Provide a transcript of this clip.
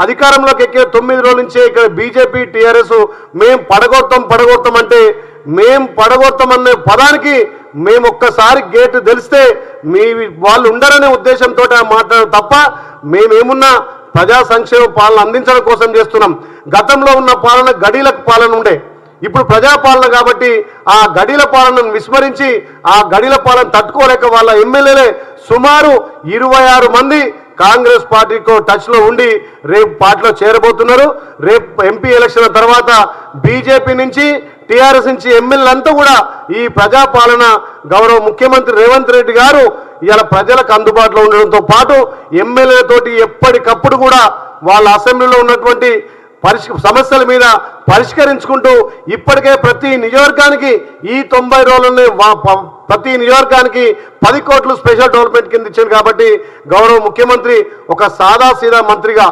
అధికారంలోకి ఎక్కిన 9 రోజుల నుంచే ఇక్కడ బీజేపీ టీఆర్ఎస్ మేం పడగొడతాం అంటే మేం పడగొడతామనే పదానికి మేము ఒక్కసారి గేటు తెలిస్తే మీ వాళ్ళు ఉండరనే ఉద్దేశంతో మాట్లాడడం తప్ప మేమేమున్నా ప్రజా సంక్షేమ పాలన అందించడం కోసం చేస్తున్నాం. గతంలో ఉన్న పాలన గడీలకు పాలన ఉండే, ఇప్పుడు ప్రజాపాలన కాబట్టి ఆ గడీల పాలనను విస్మరించి ఆ గడీల పాలన తట్టుకోలేక వాళ్ళ ఎమ్మెల్యేలే సుమారు 26 మంది కాంగ్రెస్ పార్టీతో టచ్లో ఉండి రేపు పార్టీలో చేరబోతున్నారు. రేపు ఎంపీ ఎలక్షన్ తర్వాత బీజేపీ నుంచి టీఆర్ఎస్ నుంచి ఎమ్మెల్యేలంతా కూడా ఈ ప్రజాపాలన గౌరవ ముఖ్యమంత్రి రేవంత్ రెడ్డి గారు ఇలా ప్రజలకు అందుబాటులో ఉండడంతో పాటు ఎమ్మెల్యేలతోటి ఎప్పటికప్పుడు కూడా వాళ్ళ అసెంబ్లీలో ఉన్నటువంటి సమస్యల మీద పరిష్కరించుకుంటూ ఇప్పటికే ప్రతి నియోజకవర్గానికి ఈ 90 రోజుల్లోనే ప్రతి నియోజకవర్గానికి 10 కోట్లు స్పెషల్ డెవలప్మెంట్ కింద ఇచ్చారు. కాబట్టి గౌరవ ముఖ్యమంత్రి ఒక సాదాసీదా మంత్రిగా